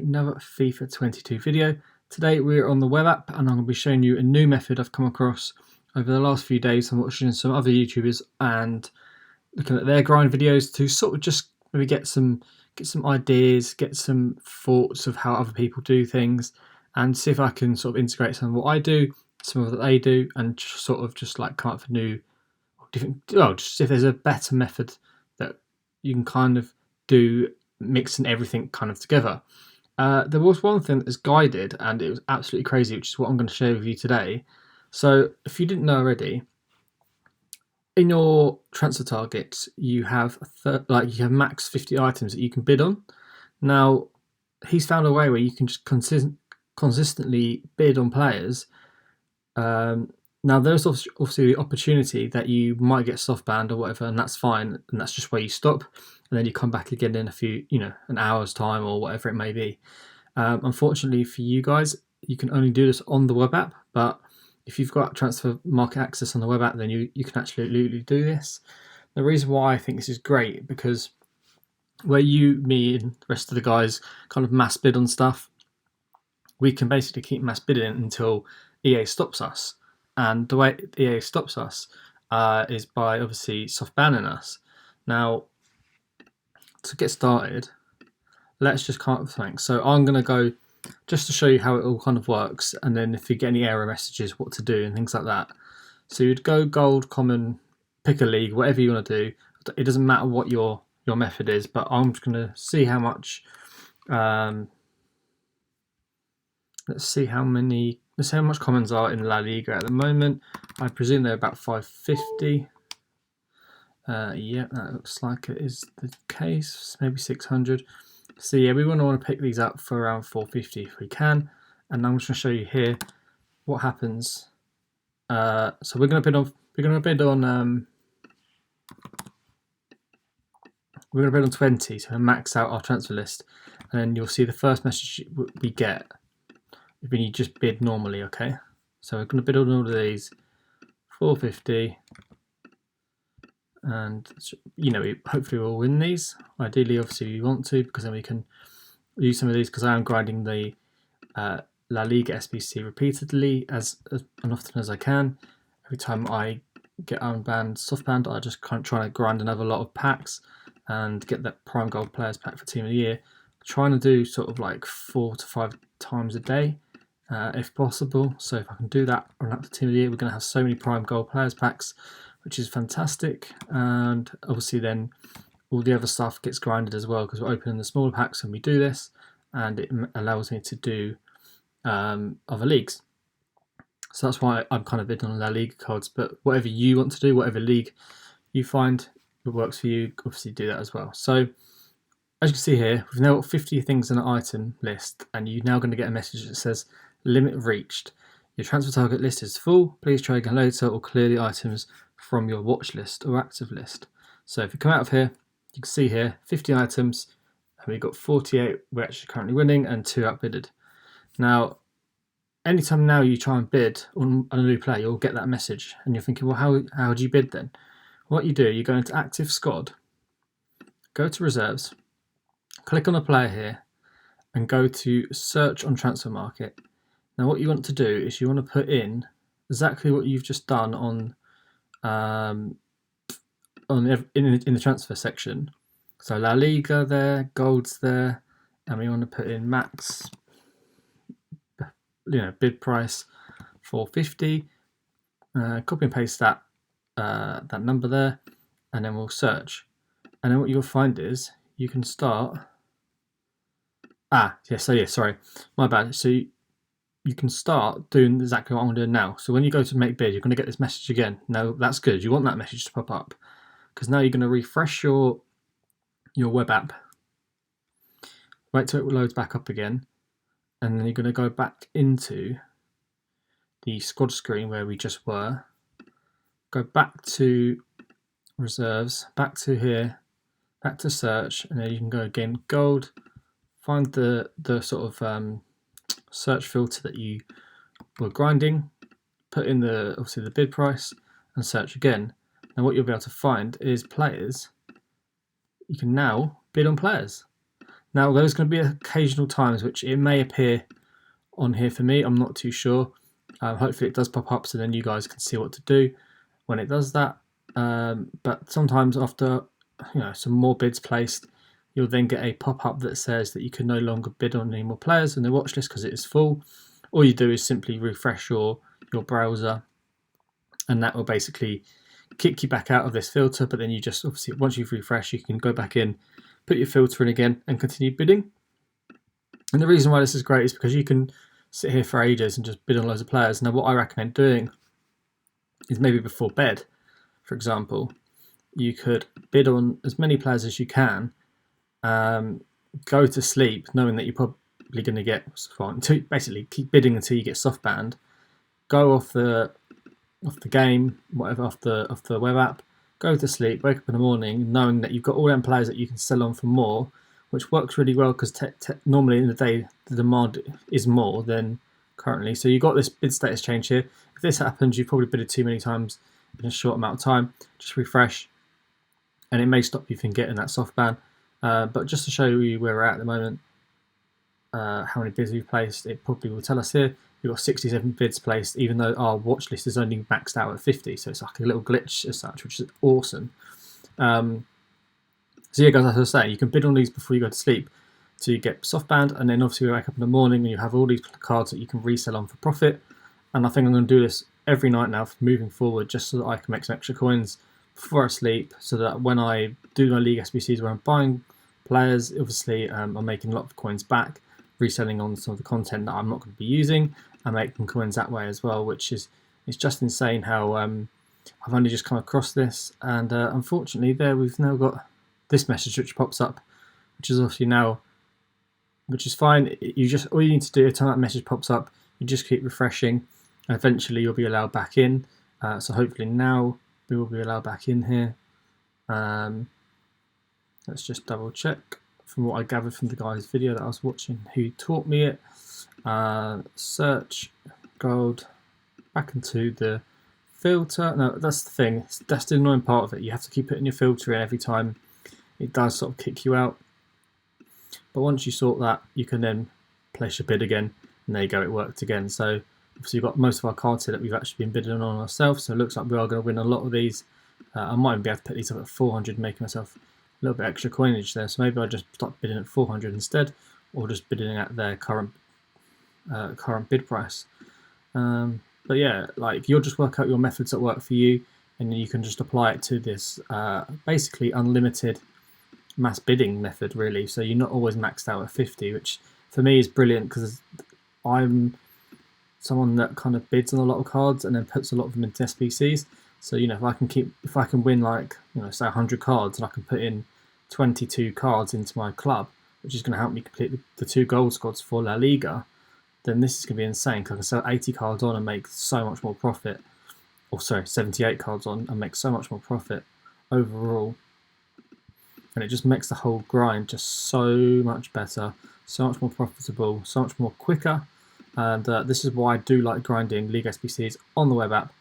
Another FIFA 22 video. Today we're on the web app and I'm going to be showing you a new method I've come across over the last few days. I'm watching some other YouTubers and looking at their grind videos to sort of just maybe get some ideas, get some thoughts of how other people do things, and see if I can sort of integrate some of what I do, some of what they do, and sort of just like come up with new, different. Well, just see if there's a better method that you can kind of do, mixing everything kind of together. There was one thing that was guided and it was absolutely crazy, which is what I'm going to share with you today. So if you didn't know already, in your transfer targets you have you have max 50 items that you can bid on. Now he's found a way where you can just consistently bid on players. Now there's obviously the opportunity that you might get soft banned or whatever, and that's fine, and that's just where you stop, and then you come back again in a few, an hour's time or whatever it may be. Unfortunately for you guys, you can only do this on the web app, but if you've got transfer market access on the web app, then you can absolutely do this. The reason why I think this is great, because where me and the rest of the guys kind of mass bid on stuff, we can basically keep mass bidding until EA stops us. And the way EA stops us is by obviously soft banning us. Now, to get started, let's just come up with something. So I'm going to go just to show you how it all kind of works, and then if you get any error messages, what to do and things like that. So you'd go gold, common, pick a league, whatever you want to do. It doesn't matter what your method is, but I'm just going to see how much. Let's see how much commons are in La Liga at the moment. I presume they're about 550. Yeah, that looks like it is the case. Maybe 600. So yeah, we want to pick these up for around 450 if we can. And I'm just going to show you here what happens. So we're going to bid on. We're going to bid on 20 to max out our transfer list, and then you'll see the first message we get when you just bid normally. Okay, so we're going to bid on all of these 450, and hopefully we'll win these. Ideally, obviously we want to, because then we can use some of these, because I am grinding the La Liga SBC repeatedly as often as I can. Every time I get unbanned, soft banned, I just kind of try to grind another lot of packs and get that prime gold players pack for team of the year. Trying to do sort of like 4 to 5 times a day, if possible. So if I can do that on up to team of the year, we're going to have so many prime gold players packs, which is fantastic. And obviously then all the other stuff gets grinded as well, because we're opening the smaller packs when we do this, and it allows me to do other leagues. So that's why I'm kind of bidding on La Liga cards. But whatever you want to do, whatever league you find that works for you, obviously do that as well. So as you can see here, we've now got 50 things in an item list, and you're now going to get a message that says limit reached. Your transfer target list is full. Please try again later or clear the items from your watch list or active list. So if you come out of here, you can see here 50 items, and we've got 48 we're actually currently winning and 2 outbidded. Now, anytime now you try and bid on a new player, you'll get that message, and you're thinking, well, how do you bid then? What you do, you go into active squad, go to reserves, click on a player here, and go to search on transfer market. Now what you want to do is you want to put in exactly what you've just done in the transfer section. So La Liga there, gold's there, and we want to put in max bid price 450. Copy and paste that number there, and then we'll search. And then what you'll find is you can start. Sorry, my bad. So you can start doing exactly what I'm doing now. So when you go to make bid, you're going to get this message again. Now that's good. You want that message to pop up, because now you're going to refresh your web app. Wait till it loads back up again, and then you're going to go back into the squad screen where we just were. Go back to reserves, back to here, back to search, and then you can go again gold. Find the sort of search filter that you were grinding, put in obviously the bid price, and search again. Now what you'll be able to find is players. You can now bid on players. Now there's going to be occasional times which it may appear on here for me, I'm not too sure. Hopefully it does pop up so then you guys can see what to do when it does that. But sometimes after some more bids placed, you'll then get a pop-up that says that you can no longer bid on any more players in the watch list because it is full. All you do is simply refresh your browser, and that will basically kick you back out of this filter. But then you just, obviously, once you've refreshed, you can go back in, put your filter in again, and continue bidding. And the reason why this is great is because you can sit here for ages and just bid on loads of players. Now, what I recommend doing is maybe before bed, for example, you could bid on as many players as you can, go to sleep knowing that you're probably going to get basically keep bidding until you get soft banned, go off the game, whatever, off the web app, go to sleep, wake up in the morning knowing that you've got all them players that you can sell on for more, which works really well because normally in the day the demand is more than currently. So you've got this bid status change here. If this happens, you've probably bidded too many times in a short amount of time. Just refresh, and it may stop you from getting that soft ban. But just to show you where we're at the moment, how many bids we've placed, it probably will tell us here. We've got 67 bids placed, even though our watch list is only maxed out at 50. So it's like a little glitch as such, which is awesome. So yeah, guys, as I was saying, you can bid on these before you go to sleep to get soft banned, and then obviously you wake up in the morning and you have all these cards that you can resell on for profit. And I think I'm going to do this every night now moving forward, just so that I can make some extra coins before I sleep, so that when I do my League SBCs where I'm buying players, obviously I'm making a lot of coins back, reselling on some of the content that I'm not going to be using, and making coins that way as well, which is just insane how I've only just come across this. And unfortunately there we've now got this message which pops up, which is obviously now, which is fine. All you need to do every time that message pops up, you just keep refreshing, and eventually you'll be allowed back in. So hopefully now we will be allowed back in here. Let's just double check from what I gathered from the guy's video that I was watching who taught me it. Search gold, back into the filter. No, that's the thing, that's the annoying part of it. You have to keep putting your filter in every time. It does sort of kick you out, but once you sort that, you can then place your bid again, and there you go, it worked again. So obviously you've got most of our cards here that we've actually been bidding on ourselves, so it looks like we are going to win a lot of these. I might even be able to put these up at 400, making myself a little bit extra coinage there, so maybe I'll just start bidding at 400 instead, or just bidding at their current bid price. But yeah, like, you'll just work out your methods that work for you, and then you can just apply it to this basically unlimited mass bidding method, really. So you're not always maxed out at 50, which for me is brilliant, because I'm someone that kind of bids on a lot of cards and then puts a lot of them into SBCs. So if I can win, like, say 100 cards, and I can put in 22 cards into my club, which is going to help me complete the 2 gold squads for La Liga, then this is going to be insane, because I can sell 80 cards on and make so much more profit. Or sorry, 78 cards on and make so much more profit overall. And it just makes the whole grind just so much better, so much more profitable, so much more quicker. And this is why I do like grinding League SBCs on the web app.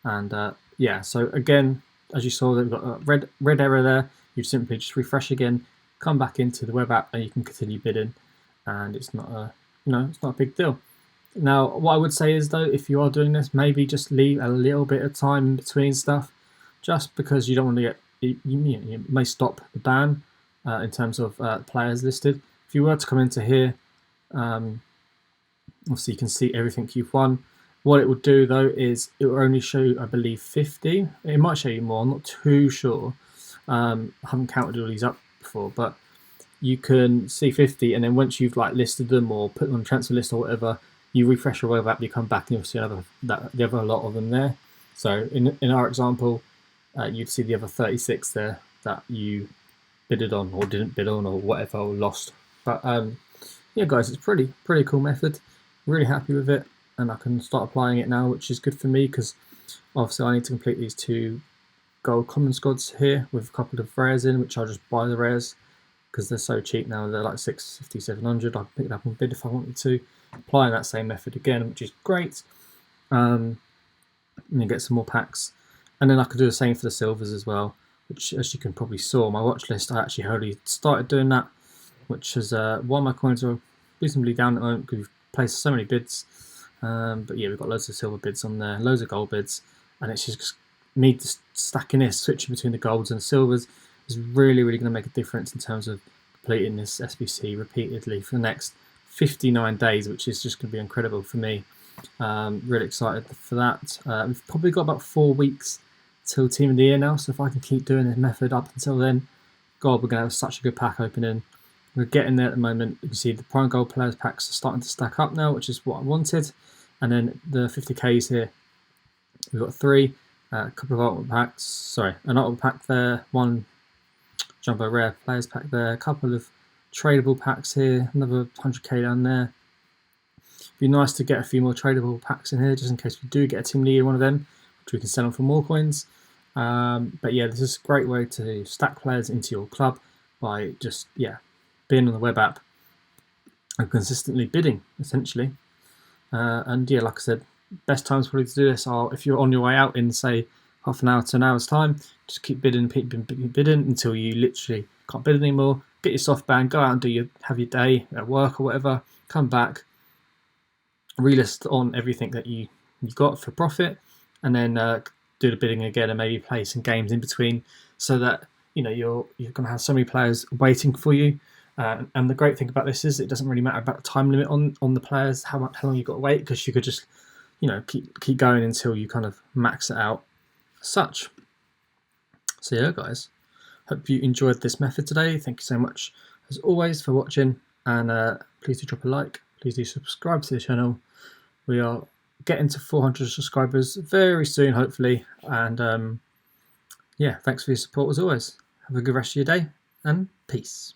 And yeah, so again, as you saw, we've got a red error there. You simply just refresh again, come back into the web app, and you can continue bidding. And it's not it's not a big deal. Now, what I would say is, though, if you are doing this, maybe just leave a little bit of time in between stuff, just because you don't want to get, you may stop the ban in terms of players listed. If you were to come into here, obviously you can see everything you've won. What it will do, though, is it will only show you, I believe, 50. It might show you more, I'm not too sure. I haven't counted all these up before, but you can see 50, and then once you've listed them or put them on transfer list or whatever, you refresh your web app, you come back, and you'll see the other lot of them there. So in our example, you'd see the other 36 there that you bidded on or didn't bid on or whatever, or lost. But yeah, guys, it's pretty cool method. Really happy with it, and I can start applying it now, which is good for me, because obviously I need to complete these 2 gold common squads here with a couple of rares in, which I'll just buy the rares because they're so cheap now. They're like 650, 700. I can pick it up on bid if I wanted to. Applying that same method again, which is great. And then get some more packs, and then I could do the same for the silvers as well, which, as you can probably saw, my watch list, I actually already started doing that. which is why my coins are reasonably down at the moment, because we've placed so many bids. But yeah, we've got loads of silver bids on there, loads of gold bids, and it's just me just stacking this, switching between the golds and silvers is really going to make a difference in terms of completing this SBC repeatedly for the next 59 days, which is just going to be incredible for me. Really excited for that. We've probably got about 4 weeks till Team of the Year now, so if I can keep doing this method up until then, God, we're going to have such a good pack opening. We're getting there at the moment. You can see the Prime Gold Players packs are starting to stack up now, which is what I wanted. And then the 50Ks here, we've got 3, a couple of ultimate packs, sorry, an ultimate pack there, 1 Jumbo Rare Players pack there, a couple of tradable packs here, another 100k down there. Be nice to get a few more tradable packs in here, just in case we do get a Team of the Year one of them, which we can sell them for more coins. But yeah, this is a great way to stack players into your club by just, being on the web app and consistently bidding, essentially. And yeah, like I said, best times probably to do this are if you're on your way out in, say, half an hour to an hour's time. Just keep bidding until you literally can't bid anymore. Get your soft band, go out and have your day at work or whatever. Come back, relist on everything that you got for profit, and then do the bidding again and maybe play some games in between, so that you're going to have so many players waiting for you. And the great thing about this is it doesn't really matter about the time limit on the players, how long you've got to wait, because you could just keep going until you kind of max it out as such. So yeah, guys, hope you enjoyed this method today. Thank you so much as always for watching, and please do drop a like, please do subscribe to the channel. We are getting to 400 subscribers very soon, hopefully, and yeah, thanks for your support as always. Have a good rest of your day, and peace.